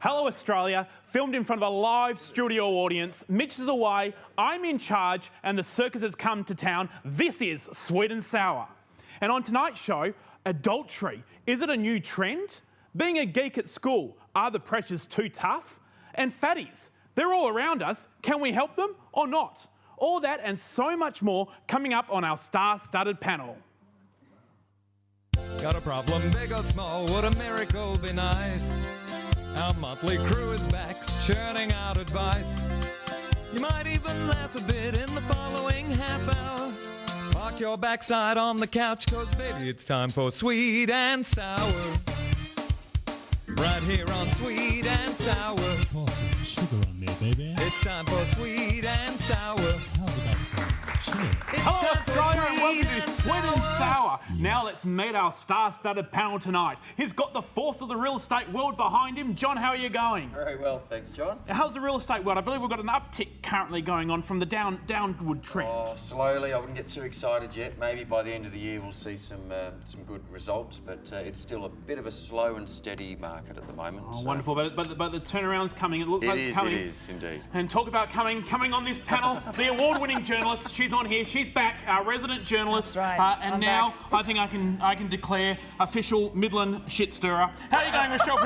Hello Australia, filmed in front of a live studio audience. Mitch is away, I'm in charge, and the circus has come to town. This is Sweet and Sour. And on tonight's show, adultery. Is it a new trend? Being a geek at school, are the pressures too tough? And fatties, they're all around us. Can we help them or not? All that and so much more coming up on our star-studded panel. Got a problem, big or small, would a miracle be nice? Our motley crew is back, churning out advice. You might even laugh a bit in the following half hour. Park your backside on the couch, cause baby it's time for Sweet and Sour. Right here on Sweet and Sour. Pour some sugar on there, baby. It's time for Sweet and Sour. How's about some chili? Hello Australia and welcome to Sweet and Sour. Now let's meet our star-studded panel tonight. He's got the force of the real estate world behind him. John, how are you going? Very well, thanks, John. How's the real estate world? I believe we've got an uptick currently going on from the downward trend. Oh, slowly. I wouldn't get too excited yet. Maybe by the end of the year we'll see some good results, but it's still a bit of a slow and steady market at the moment. Oh, so. Wonderful. But the turnaround's coming. It looks like it's coming. It is, indeed. And talk about coming on this panel, the award-winning journalist. She's on here. She's back, our resident journalist. That's right. And now back. I think I can declare official Midland shit stirrer. How are you going, Rashelle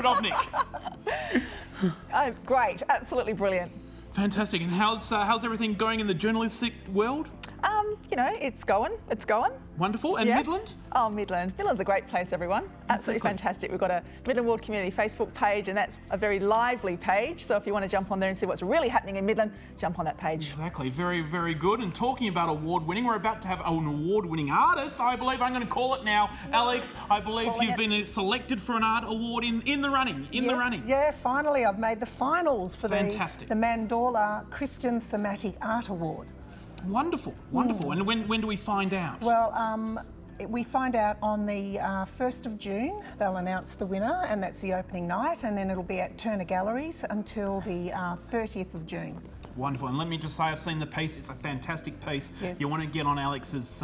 Predovnik? Great. Absolutely brilliant. Fantastic. And how's everything going in the journalistic world? You know, it's going. Wonderful. And yes. Midland? Oh, Midland. Midland's a great place, everyone. Absolutely fantastic. We've got a Midland World Community Facebook page, and that's a very lively page. So if you want to jump on there and see what's really happening in Midland, jump on that page. Exactly. Very, very good. And talking about award-winning, we're about to have an award-winning artist. I believe I'm going to call it now. Alex, I believe you've been selected for an art award in the running. The running. Yeah, finally I've made the finals for the Mandorla Christian Thematic Art Award. Wonderful, wonderful. And when do we find out? Well, we find out on the 1st of June. They'll announce the winner, and that's the opening night, and then it'll be at Turner Galleries until the 30th of June. Wonderful. And let me just say, I've seen the piece. It's a fantastic piece. Yes. You want to get on Alex's...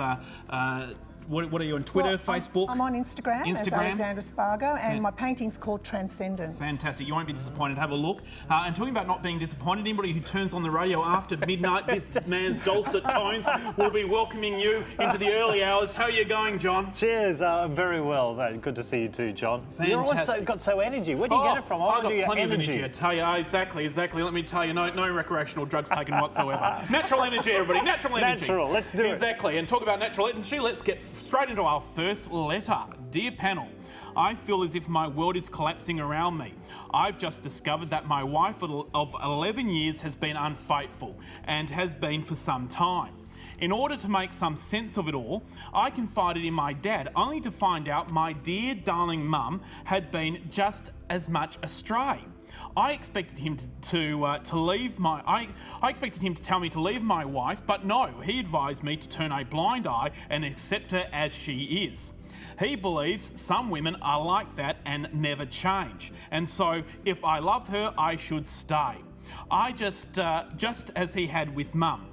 what are you on Twitter, Facebook? I'm on Instagram as Alexandra Spargo, and my painting's called Transcendence. Fantastic. You won't be disappointed. Have a look. And talking about not being disappointed, anybody who turns on the radio after midnight, this man's dulcet tones will be welcoming you into the early hours. How are you going, John? Cheers. Very well. Good to see you too, John. Fantastic. You're always got so energy. Where do you get it from? I've got plenty of energy. I tell you, exactly. Let me tell you, no recreational drugs taken whatsoever. Natural energy, everybody. Natural energy. Natural. Let's do it. Exactly. And talk about natural energy. Let's get straight into our first letter. Dear panel, I feel as if my world is collapsing around me. I've just discovered that my wife of 11 years has been unfaithful and has been for some time. In order to make some sense of it all, I confided in my dad, only to find out my dear darling mum had been just as much astray. I expected him to leave my... I expected him to tell me to leave my wife, but no, he advised me to turn a blind eye and accept her as she is. He believes some women are like that and never change, and so if I love her, I should stay. I just as he had with mum.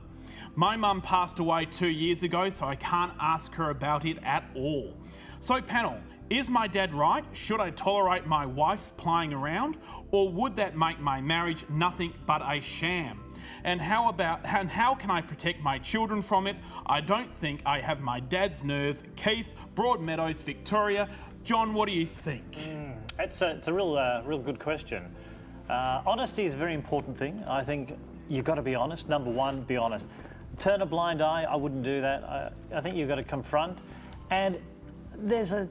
My mum passed away 2 years ago, so I can't ask her about it at all. So panel, is my dad right? Should I tolerate my wife's playing around, or would that make my marriage nothing but a sham? And how can I protect my children from it? I don't think I have my dad's nerve. Keith, Broadmeadows, Victoria. John, what do you think? It's a real good question. Honesty is a very important thing. I think you've got to be honest. Number one, be honest. Turn a blind eye, I wouldn't do that. I think you've got to confront. And there's a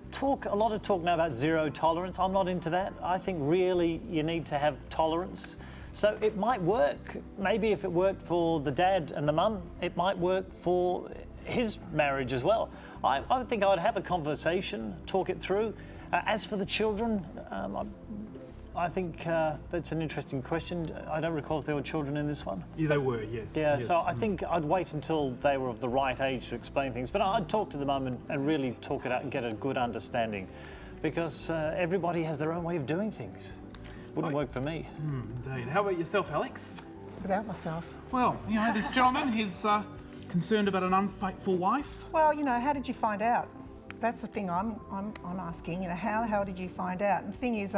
lot of talk now about zero tolerance. I'm not into that. I think really you need to have tolerance. So it might work. Maybe if it worked for the dad and the mum, it might work for his marriage as well. I think I would have a conversation, talk it through. As for the children, I think that's an interesting question. I don't recall if there were children in this one. Yeah, they were, yes. Yeah, yes. so I think I'd wait until they were of the right age to explain things, but I'd talk to the mum and really talk it out and get a good understanding, because everybody has their own way of doing things. Wouldn't work for me. Indeed. How about yourself, Alex? What about myself? Well, you know, this gentleman, he's concerned about an unfaithful wife. Well, you know, how did you find out? That's the thing I'm asking. You know, how did you find out? And the thing is,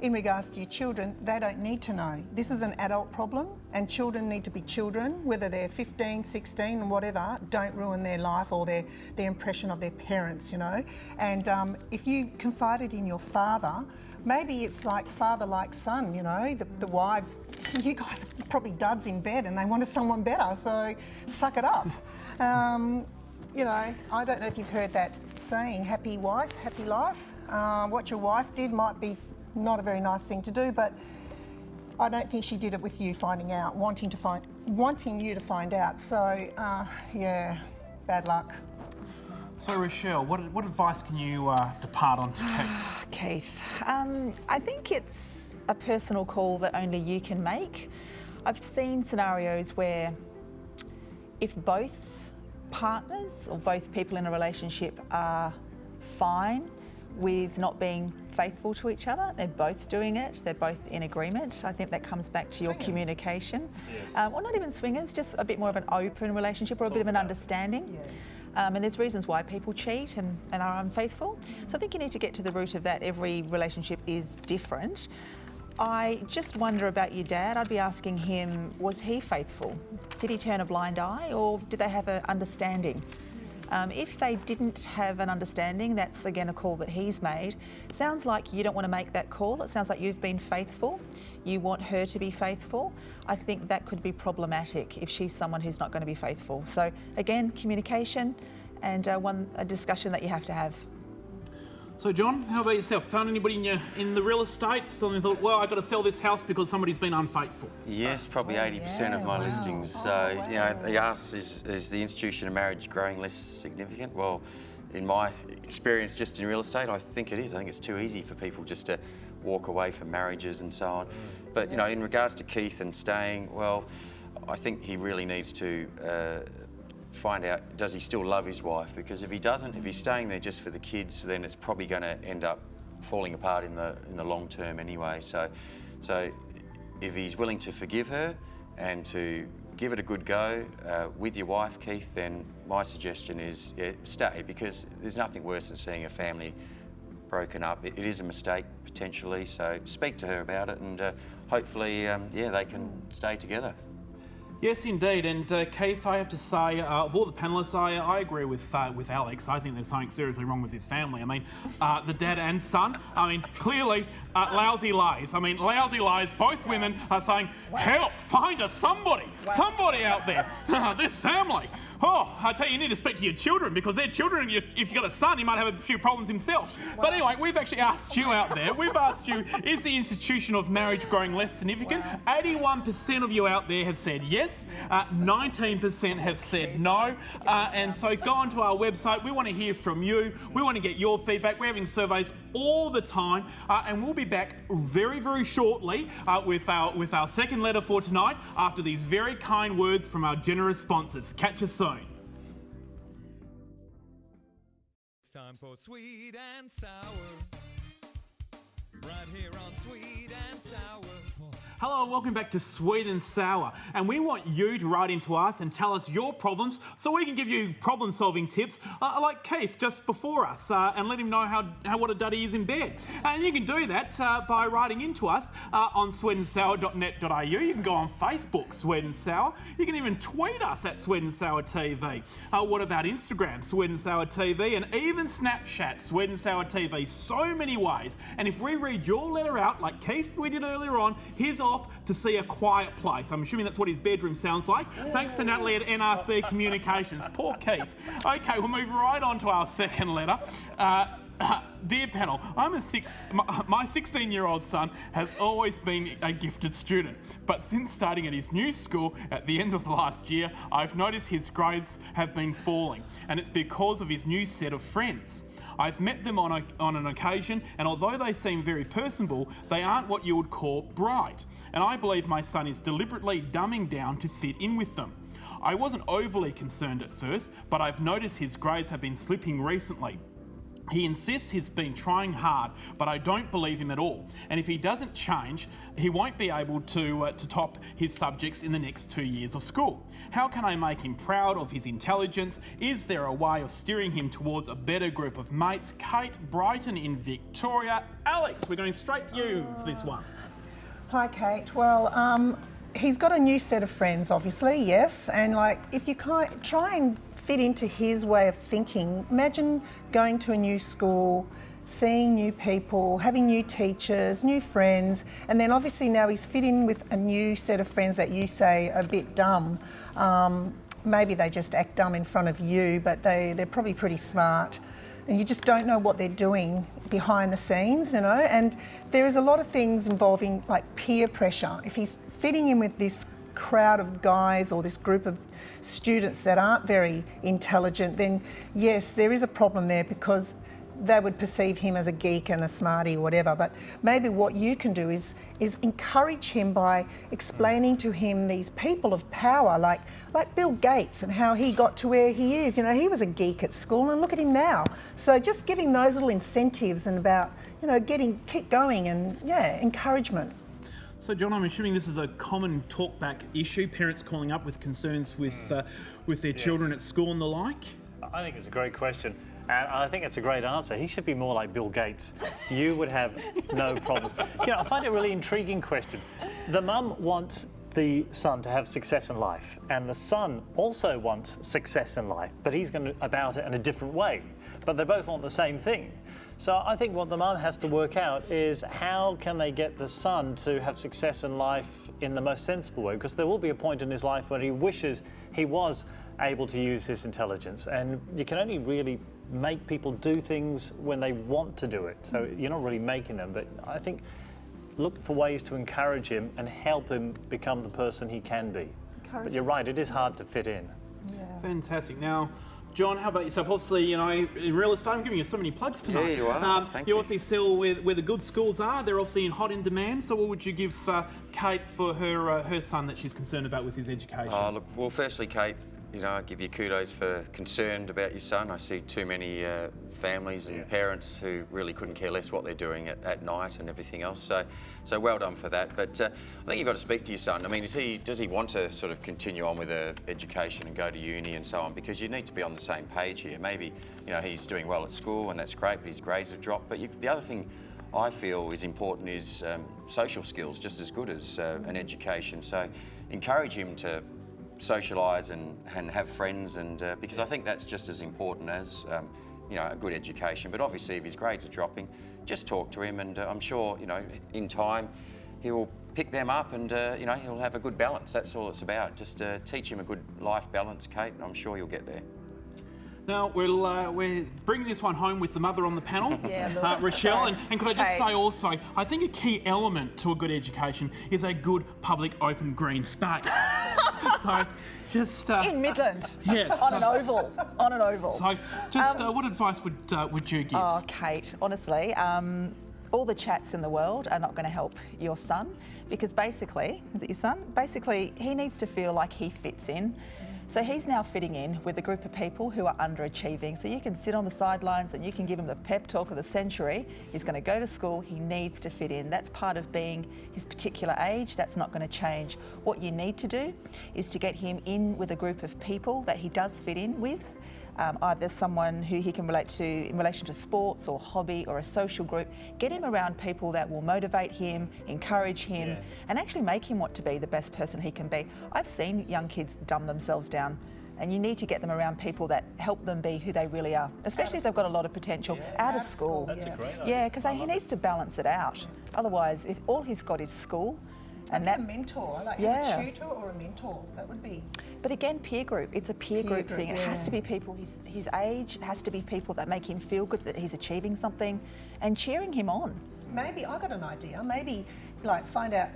in regards to your children, they don't need to know. This is an adult problem, and children need to be children, whether they're 15, 16, and whatever. Don't ruin their life or their impression of their parents. You know, and if you confided in your father, maybe it's like father like son. You know, the wives, you guys are probably duds in bed, and they wanted someone better, so suck it up. You know, I don't know if you've heard that saying, happy wife, happy life. What your wife did might be not a very nice thing to do, but I don't think she did it with you finding out, wanting you to find out. So, yeah, bad luck. So, Rashelle, what advice can you depart on to Keith? Keith, I think it's a personal call that only you can make. I've seen scenarios where if both partners or both people in a relationship are fine with not being faithful to each other, they're both doing it, they're both in agreement. I think that comes back to your communication. Yes. Well, not even swingers, just a bit more of an open relationship or a bit of an understanding. Yeah. And there's reasons why people cheat and are unfaithful. So I think you need to get to the root of that. Every relationship is different. I just wonder about your dad. I'd be asking him, was he faithful? Did he turn a blind eye, or did they have an understanding? If they didn't have an understanding, that's again a call that he's made. Sounds like you don't want to make that call. It sounds like you've been faithful. You want her to be faithful. I think that could be problematic if she's someone who's not going to be faithful. So again, communication and a discussion that you have to have. So, John, how about yourself? Found anybody in the real estate suddenly thought, well, I've got to sell this house because somebody's been unfaithful? Yes, probably 80% of my listings. So, you know, he asks, is the institution of marriage growing less significant? Well, in my experience just in real estate, I think it is. I think it's too easy for people just to walk away from marriages and so on. But, you know, in regards to Keith and staying, well, I think he really needs to find out, does he still love his wife? Because if he doesn't, if he's staying there just for the kids, then it's probably going to end up falling apart in the long term anyway. So if he's willing to forgive her and to give it a good go with your wife, Keith, then my suggestion is stay, because there's nothing worse than seeing a family broken up. It is a mistake potentially, so speak to her about it, and hopefully they can stay together. Yes, indeed. And Keith, I have to say, of all the panellists, I agree with Alex. I think there's something seriously wrong with his family. I mean, the dad and son, I mean, clearly lousy lies. I mean, lousy lies. Both women are saying, help, find us somebody out there. This family. Oh, I tell you, you need to speak to your children, because their children, if you've got a son, he might have a few problems himself. But anyway, we've actually asked you out there, we've asked you, is the institution of marriage growing less significant? 81% of you out there have said yes, 19% have said no, and so go onto our website. We want to hear from you. We want to get your feedback. We're having surveys all the time, and we'll be back very, very shortly with our second letter for tonight after these very kind words from our generous sponsors. Catch us soon. It's time for Sweet and Sour. Right here on Sweet and Sour. Hello and welcome back to Sweet and Sour, and we want you to write into us and tell us your problems so we can give you problem solving tips like Keith just before us, and let him know how what a dud he is in bed. And you can do that by writing into us on sweetandsour.net.au. You can go on Facebook, Sweet and Sour. You can even tweet us at Sweet and Sour TV. What about Instagram, Sweet and Sour TV, and even Snapchat, Sweet and Sour TV. So many ways. And if we read your letter out like Keith we did earlier on, he's off to see A Quiet Place. I'm assuming that's what his bedroom sounds like. Thanks to Natalie at NRC Communications. Poor Keith. Okay, we'll move right on to our second letter. Dear panel, my 16-year-old son has always been a gifted student, but since starting at his new school at the end of the last year, I've noticed his grades have been falling, and it's because of his new set of friends. I've met them on an occasion, and although they seem very personable, they aren't what you would call bright, and I believe my son is deliberately dumbing down to fit in with them. I wasn't overly concerned at first, but I've noticed his grades have been slipping recently. He insists he's been trying hard, but I don't believe him at all. And if he doesn't change, he won't be able to top his subjects in the next 2 years of school. How can I make him proud of his intelligence? Is there a way of steering him towards a better group of mates? Kate, Brighton in Victoria. Alex, we're going straight to you for this one. Hi, Kate. Well, he's got a new set of friends, obviously, yes. And like, if you try and fit into his way of thinking, imagine going to a new school, seeing new people, having new teachers, new friends, and then obviously now he's fit in with a new set of friends that you say are a bit dumb. Maybe they just act dumb in front of you, but they're probably pretty smart. And you just don't know what they're doing behind the scenes, you know. And there is a lot of things involving like peer pressure. If he's fitting in with this crowd of guys or this group of students that aren't very intelligent, then yes, there is a problem there because they would perceive him as a geek and a smarty or whatever. But maybe what you can do is encourage him by explaining to him these people of power, like Bill Gates and how he got to where he is. You know, he was a geek at school and look at him now. So just giving those little incentives and about, you know, keep going and yeah, encouragement. So, John, I'm assuming this is a common talkback issue, parents calling up with concerns with their children at school and the like? I think it's a great question. And I think it's a great answer. He should be more like Bill Gates. You would have no problems. You know, I find it a really intriguing question. The mum wants the son to have success in life, and the son also wants success in life, but he's going about it in a different way. But they both want the same thing. So I think what the mum has to work out is how can they get the son to have success in life in the most sensible way, because there will be a point in his life where he wishes he was able to use his intelligence, and you can only really make people do things when they want to do it. So you're not really making them, but I think look for ways to encourage him and help him become the person he can be. But you're right, it is hard to fit in. Yeah. Fantastic. Now, John, how about yourself? Obviously, you know, in real estate, I'm giving you so many plugs tonight. Yeah, you are. Thank you. Obviously sell where the good schools are. They're obviously in hot in demand. So what would you give Kate for her son that she's concerned about with his education? Look, well, firstly, Kate, you know, I give you kudos for concerned about your son. I see too many families and parents who really couldn't care less what they're doing at night and everything else. So well done for that. But I think you've got to speak to your son. I mean, does he want to sort of continue on with education and go to uni and so on? Because you need to be on the same page here. Maybe, you know, he's doing well at school and that's great, but his grades have dropped. But the other thing I feel is important is social skills, just as good as an education. So encourage him to socialise and have friends, and because I think that's just as important as you know, a good education. But obviously if his grades are dropping, just talk to him, and I'm sure, you know, in time he'll pick them up, and you know, he'll have a good balance. That's all it's about. Just teach him a good life balance, Kate, and I'm sure you'll get there. Now, we're bringing this one home with the mother on the panel, Yeah, look. Rashelle. And could I just Kate. say also, I think a key element to a good education is a good public open green space. So, just... In Midland. Yes. On an oval. On an oval. So, just what advice would you give? Oh, Kate, honestly, all the chats in the world are not going to help your son, because basically, is it your son? Basically, he needs to feel like he fits in. So he's now fitting in with a group of people who are underachieving. So you can sit on the sidelines and you can give him the pep talk of the century. He's going to go to school. He needs to fit in. That's part of being his particular age. That's not going to change. What you need to do is to get him in with a group of people that he does fit in with. Either someone who he can relate to in relation to sports or hobby or a social group. Get him around people that will motivate him, encourage him, and actually make him want to be the best person he can be. I've seen young kids dumb themselves down, and you need to get them around people that help them be who they really are, especially if they've got a lot of potential out of school. That's a great idea. Yeah, because he needs to balance it out. Otherwise, if all he's got is school, and Like that a mentor, like Yeah. a tutor or a mentor, that would be. But again, peer group, it's a peer group thing. It has to be people his age, it has to be people that make him feel good that he's achieving something and cheering him on. Maybe, I got an idea, maybe like find out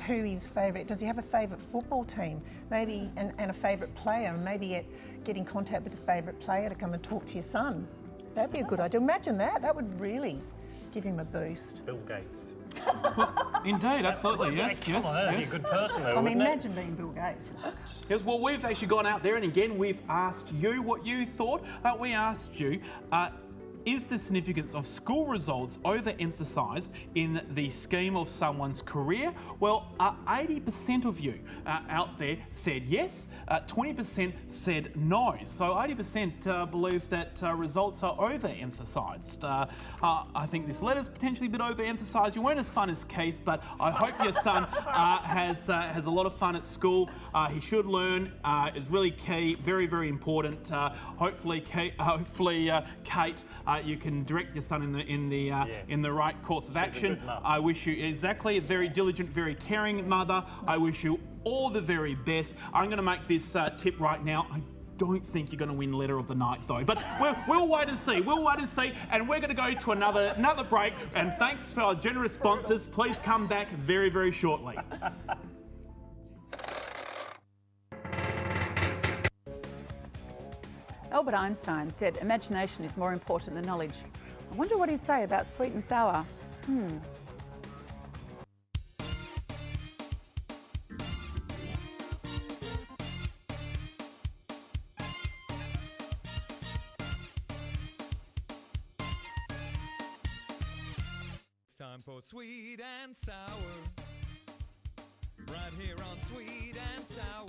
who his favourite, does he have a favourite football team? Maybe, and a favourite player, and maybe get in contact with a favourite player to come and talk to your son. That'd be a good idea. Imagine that would really give him a boost. Bill Gates. Indeed, absolutely, yes, Come yes, on, that'd yes. be a good person though, I mean, wouldn't it? imagine being Bill Gates. Yes, well, we've actually gone out there and again we've asked you what you thought. We asked you, is the significance of school results overemphasised in the scheme of someone's career? Well, 80% of you out there said yes, 20% said no. So 80% believe that results are overemphasised. I think this letter's potentially a bit overemphasised. You weren't as fun as Keith, but I hope your son has a lot of fun at school. He should learn. It's really key, very, very important. Hopefully, Kate, you can direct your son in the right course of action. A good mum. I wish you exactly a very diligent, very caring mother. I wish you all the very best. I'm going to make this tip right now. I don't think you're going to win letter of the night though, but we'll wait and see. We'll wait and see, and we're going to go to another break. And thanks for our generous sponsors. Please come back very, very shortly. Albert Einstein said imagination is more important than knowledge. I wonder what he'd say about sweet and sour. It's time for Sweet and Sour. Right here on Sweet and Sour.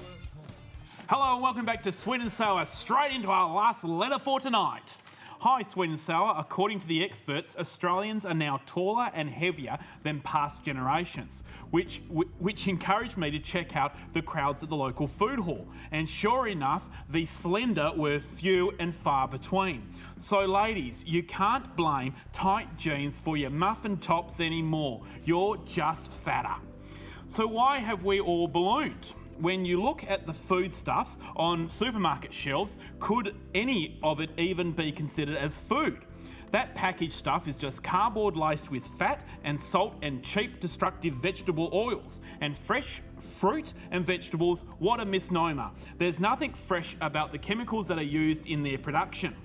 Hello and welcome back to Sweet and Sour, straight into our last letter for tonight. Hi Sweet and Sour, according to the experts, Australians are now taller and heavier than past generations, which encouraged me to check out the crowds at the local food hall. And sure enough, the slender were few and far between. So ladies, you can't blame tight jeans for your muffin tops anymore. You're just fatter. So why have we all ballooned? When you look at the foodstuffs on supermarket shelves, could any of it even be considered as food? That packaged stuff is just cardboard laced with fat and salt and cheap destructive vegetable oils. And fresh fruit and vegetables, what a misnomer. There's nothing fresh about the chemicals that are used in their production.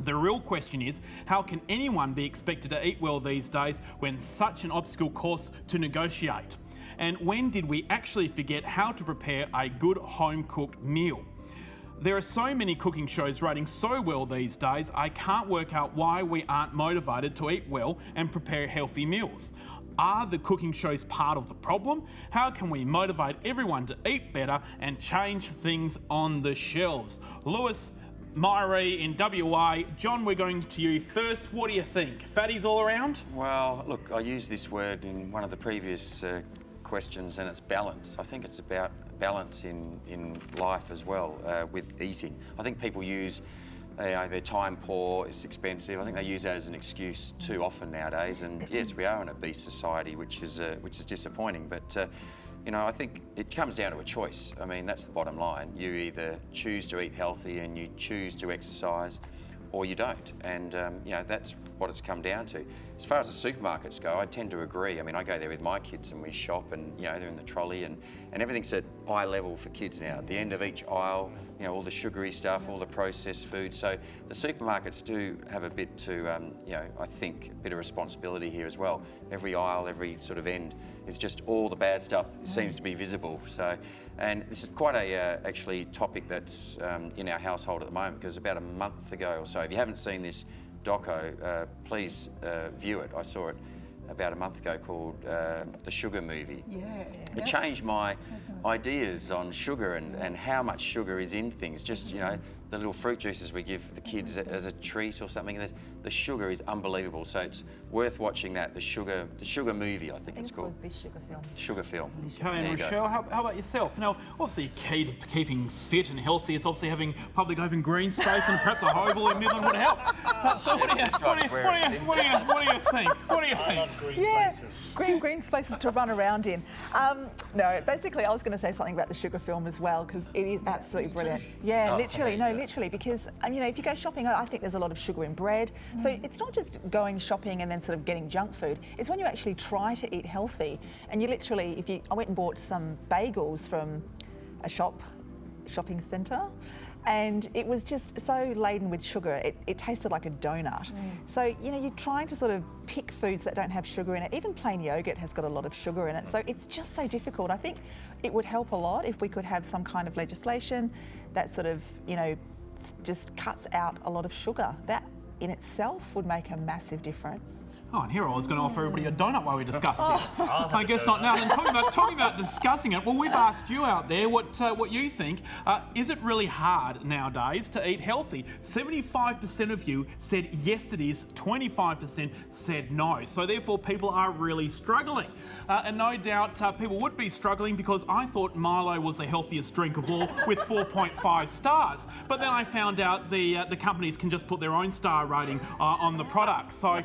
The real question is, how can anyone be expected to eat well these days when such an obstacle course to negotiate? And when did we actually forget how to prepare a good home-cooked meal? There are so many cooking shows rating so well these days, I can't work out why we aren't motivated to eat well and prepare healthy meals. Are the cooking shows part of the problem? How can we motivate everyone to eat better and change things on the shelves? Lewis, Myrie in WA. John, we're going to you first. What do you think? Fatties all around? Well, look, I used this word in one of the previous questions, and it's balance. I think it's about balance in life as well, with eating. I think people use their time poor, it's expensive. I think they use that as an excuse too often nowadays. And yes, we are an obese society, which is disappointing. But you know, I think it comes down to a choice. I mean, that's the bottom line. You either choose to eat healthy and you choose to exercise, or you don't. And you know, that's what it's come down to. As far as the supermarkets go, I tend to agree. I mean, I go there with my kids and we shop, and you know, they're in the trolley, and everything's at eye level for kids now. At the end of each aisle, you know, all the sugary stuff, all the processed food. So the supermarkets do have a bit to, you know, I think a bit of responsibility here as well. Every aisle, every sort of end, is just all the bad stuff seems to be visible. So, and this is quite a actually topic that's in our household at the moment, because about a month ago or so, if you haven't seen this doco, please view it. I saw it about a month ago, called The Sugar Movie. Yeah. It changed my ideas on sugar and how much sugar is in things. Just, you know, the little fruit juices we give the kids as a treat or something. The sugar is unbelievable. So it's worth watching that. The Sugar Movie, I think it's called. This sugar film. Sugar Film. Okay, and Rashelle, how about yourself? Now, obviously, key to keeping fit and healthy is obviously having public open green space, and perhaps a hovel in Midland would help. So what do you think? What do you think? Yeah, green spaces to run around in. No, basically, I was going to say something about the sugar film as well, because it is absolutely brilliant. Yeah, literally, because you know, if you go shopping, I think there's a lot of sugar in bread. So it's not just going shopping and then sort of getting junk food. It's when you actually try to eat healthy, and you literally, I went and bought some bagels from a shopping centre. And it was just so laden with sugar, it tasted like a donut. So, you know, you're trying to sort of pick foods that don't have sugar in it. Even plain yogurt has got a lot of sugar in it. So it's just so difficult. I think it would help a lot if we could have some kind of legislation that sort of, you know, just cuts out a lot of sugar. That in itself would make a massive difference. Oh, and here I was going to offer everybody a donut while we discuss this. I guess not now. And talking about discussing it, well, we've asked you out there what you think. Is it really hard nowadays to eat healthy? 75% of you said yes it is, 25% said no. So therefore people are really struggling. And no doubt people would be struggling because I thought Milo was the healthiest drink of all with 4.5 stars. But then I found out the companies can just put their own star rating on the product. So,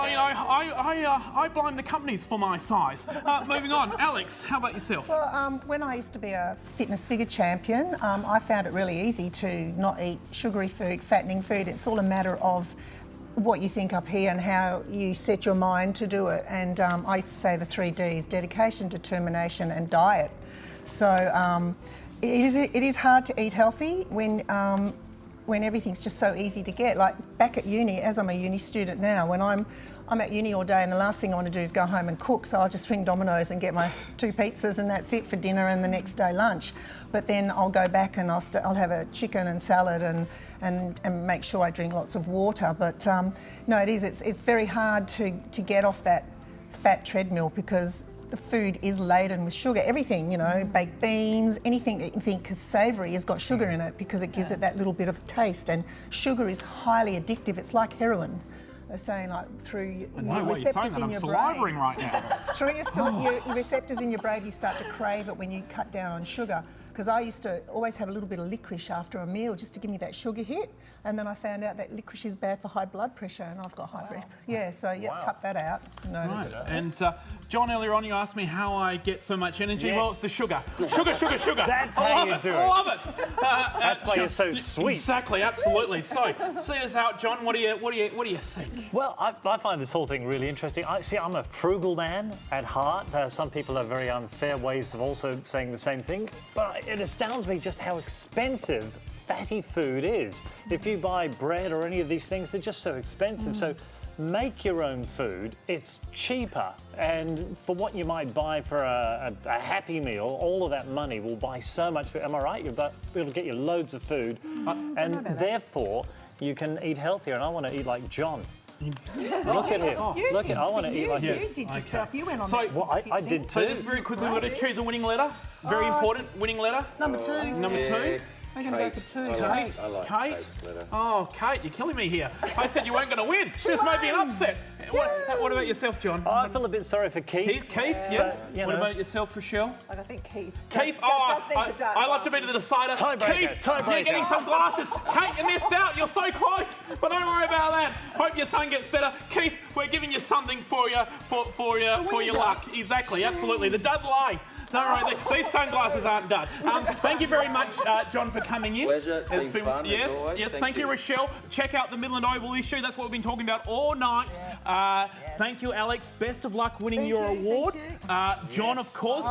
I blame the companies for my size. Moving on. Alex, how about yourself? Well, when I used to be a fitness figure champion, I found it really easy to not eat sugary food, fattening food. It's all a matter of what you think up here and how you set your mind to do it. And I used to say the 3 Ds: dedication, determination and diet. So it is hard to eat healthy when everything's just so easy to get. Like back at uni, as I'm a uni student now, when I'm at uni all day and the last thing I want to do is go home and cook, so I'll just swing Domino's and get my 2 pizzas and that's it for dinner and the next day lunch. But then I'll go back and I'll have a chicken and salad and make sure I drink lots of water. But no, it's very hard to get off that fat treadmill because the food is laden with sugar. Everything, baked beans, anything that you think is savoury has got sugar in it because it gives it that little bit of taste. And sugar is highly addictive. It's like heroin. They're saying through your receptors in your brain. Right now. Through your receptors in your brain, you start to crave it when you cut down on sugar. Because I used to always have a little bit of licorice after a meal just to give me that sugar hit. And then I found out that licorice is bad for high blood pressure and I've got high blood pressure. Yeah, so cut that out. Notice it. And John, earlier on you asked me how I get so much energy. Yes. Well, it's the sugar. Sugar. That's how you do it. I love it. That's why you're so sweet. Exactly, absolutely. So, see us out, John. What do you think? Well, I find this whole thing really interesting. I'm a frugal man at heart. Some people have very unfair ways of also saying the same thing. But it astounds me just how expensive fatty food is. If you buy bread or any of these things, they're just so expensive. So make your own food. It's cheaper. And for what you might buy for a Happy Meal, all of that money will buy so much food. Am I right? It'll get you loads of food. And therefore, you can eat healthier. And I want to eat like John. Look at him. I want to eat like this. You did yourself. You went on So, that. Well, I did too. So just very quickly, we've got to choose a winning letter. Very important, winning letter. Number 2. Number 2. I'm going to go for 2. I like Kate. Kate's letter. Oh, Kate, you're killing me here. I said you weren't going to win. This may be an upset. What about yourself, John? I feel a bit sorry for Keith. Keith, yeah. What about yourself, Rochelle? I think Keith. Keith, I love to be the decider. Tiebreaker, Keith, you're getting some glasses. Kate, you missed out. You're so close. But don't worry about that. Hope your son gets better. Keith, we're giving you something for your luck. Exactly, absolutely. The dud lie. Don't worry, these sunglasses aren't done. Thank you very much, John, for coming in. Pleasure. It's been fun, yes, as always. yes. Thank you, Rochelle. Check out the Midland Oval issue. That's what we've been talking about all night. Thank you, Alex. Best of luck winning your award. John, of course,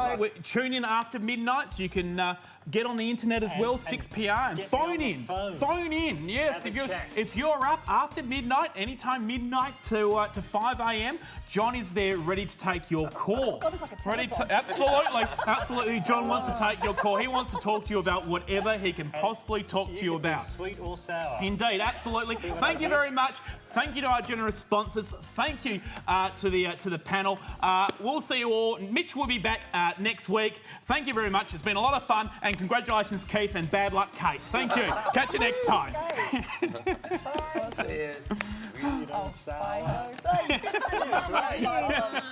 tune in after midnight so you can get on the internet as well, 6PR, and phone in. Phone in, yes. If you're up after midnight, anytime midnight to 5 a.m, John is there ready to take your call. Absolutely. John wants to take your call. He wants to talk to you about whatever he can possibly talk to you about. Sweet or sour. Indeed, absolutely. Thank you very much. Thank you to our generous sponsors. Thank you to the panel. We'll see you all. Mitch will be back next week. Thank you very much. It's been a lot of fun, and congratulations, Keith, and bad luck, Kate. Thank you. Catch you next time. Sweet or sour. Bye.